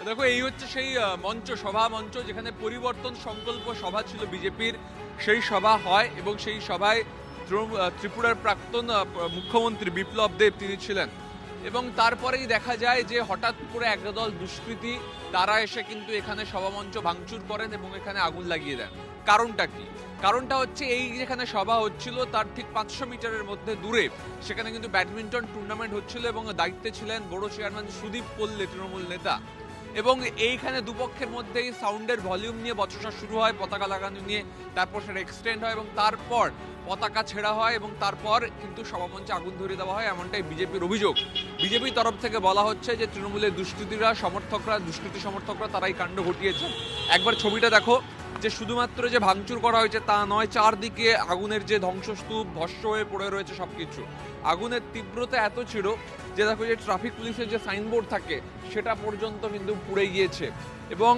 দেখো, এই হচ্ছে সেই মঞ্চ, সভা মঞ্চ যেখানে পরিবর্তন সংকল্প সভা ছিল বিজেপির। সেই সভা হয় এবং সেই সভায় ত্রিপুরার প্রাক্তন মুখ্যমন্ত্রী বিপ্লব দেব তিনি ছিলেন। এবং তারপরেই দেখা যায় যে হঠাৎ করে একদল দুষ্কৃতী তারা এসে কিন্তু এখানে সভামঞ্চ ভাঙচুর করেন এবং এখানে আগুন লাগিয়ে দেন। কারণটা কি? কারণটা হচ্ছে এই যেখানে সভা হচ্ছিল তার ঠিক 500 মিটারের মধ্যে দূরে সেখানে কিন্তু ব্যাডমিন্টন টুর্নামেন্ট হচ্ছিল এবং দায়িত্বে ছিলেন বড় চেয়ারম্যান সুদীপ পল্লে, তৃণমূল নেতা। এবং এইখানে দুপক্ষের মধ্যেই সাউন্ডের ভলিউম নিয়ে বচসা শুরু হয়, পতাকা লাগানো নিয়ে। তারপর সেটা এক্সটেন্ড হয় এবং তারপর পতাকা ছেঁড়া হয় এবং তারপর কিন্তু সভামঞ্চে আগুন ধরিয়ে দেওয়া হয়, এমনটাই বিজেপির অভিযোগ। বিজেপির তরফ থেকে বলা হচ্ছে যে তৃণমূলের দুষ্কৃতী সমর্থকরা তারাই কাণ্ড ঘটিয়েছেন। একবার ছবিটা দেখো, যে শুধুমাত্র যে ভাঙচুর করা হয়েছে তা নয়, চারদিকে আগুনের যে ধ্বংসস্তূপ ভস্ম হয়ে পড়ে রয়েছে সবকিছু। আগুনের তীব্রতা এত ছিল যে দেখো, যে ট্রাফিক পুলিশের যে সাইনবোর্ড থাকে সেটা পর্যন্ত কিন্তু পুড়ে গিয়েছে এবং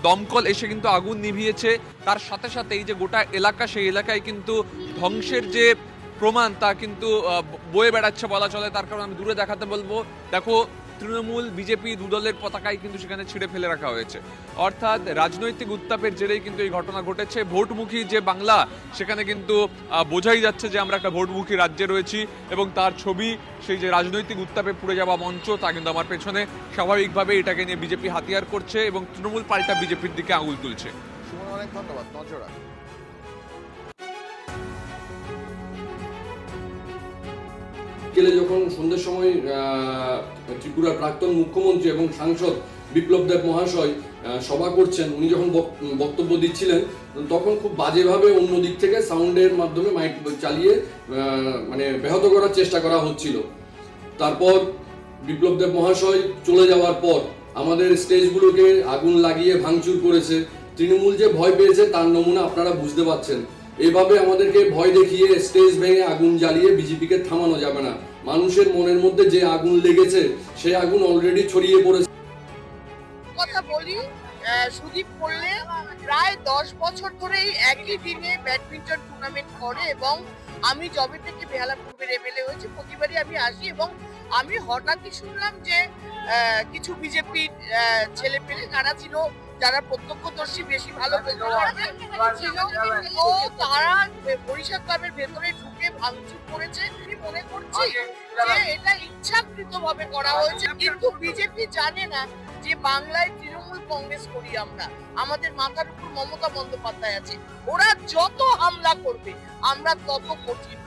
দমকল এসে কিন্তু আগুন নিভিয়েছে। তার সাথে সাথে এই যে গোটা এলাকা, সেই এলাকায় কিন্তু ধ্বংসের যে প্রমাণ তা কিন্তু বয়ে বেড়াচ্ছে বলা চলে। তার কারণ আমি দূরে দেখাতে বলবো, দেখো তৃণমূল বিজেপি দুদলের পতাকাই কিন্তু সেখানে ছিঁড়ে ফেলে রাখা হয়েছে। অর্থাৎ রাজনৈতিক উত্তাপের জেরেই কিন্তু এই ঘটনা ঘটেছে। ভোটমুখী যে বাংলা, সেখানে কিন্তু বোঝাই যাচ্ছে যে আমরা একটা ভোটমুখী রাজ্যে রয়েছি এবং তার ছবি সেই যে রাজনৈতিক উত্তাপে পুড়ে যাওয়া মঞ্চ তা কিন্তু আমার পেছনে। স্বাভাবিকভাবে এটাকে নিয়ে বিজেপি হাতিয়ার করছে এবং তৃণমূল পাল্টা বিজেপির দিকে আঙুল তুলছে। সুমন, অনেক ধন্যবাদ। নজর রাখ। বিকেলে যখন সন্ধ্যের সময় ত্রিপুরার প্রাক্তন মুখ্যমন্ত্রী এবং সাংসদ বিপ্লব দেব মহাশয় সভা করছেন, উনি যখন বক্তব্য দিচ্ছিলেন তখন খুব বাজেভাবে অন্য দিক থেকে সাউন্ডের মাধ্যমে মাইক চালিয়ে মানে ব্যাহত করার চেষ্টা করা হচ্ছিল। তারপর বিপ্লব দেব মহাশয় চলে যাওয়ার পর আমাদের স্টেজগুলোকে আগুন লাগিয়ে ভাঙচুর করেছে। তৃণমূল যে ভয় পেয়েছে তার নমুনা আপনারা বুঝতে পারছেন। এভাবে আমাদেরকে ভয় দেখিয়ে স্টেজ ভেঙে আগুন জ্বালিয়ে বিজেপিকে থামানো যাবে না। মানুষের মনের মধ্যে যে আগুন লেগেছে সেই আগুন অলরেডি ছড়িয়ে পড়েছে। কথা বলি, সুদীপ পড়লে প্রায় 10 বছর ধরেই একই দিনে ব্যাডমিন্টন টুর্নামেন্ট করে এবং আমি যবে থেকে বেহালা পূর্বের এমএলএ হয়েছি প্রতিবারই আমি আসি এবং আমি হঠাৎই শুনলাম যে কিছু বিজেপির ছেলে পেলে যারা ছিল, যারা প্রত্যক্ষদর্শী বেশি ভালো বলতে পারবে, ও তারা বরিশাল ক্লাবের ভেতরে ঢুকে ভাঙচুর করেছে। আমি মনে করছি যে এটা ইচ্ছাকৃত ভাবে করা হয়েছে, কিন্তু বিজেপি জানে না যে বাংলায় তৃণমূল কংগ্রেস করি আমরা, আমাদের মাথার উপর মমতা বন্দ্যোপাধ্যায় আছে। ওরা যত হামলা করবে আমরা তত কঠিন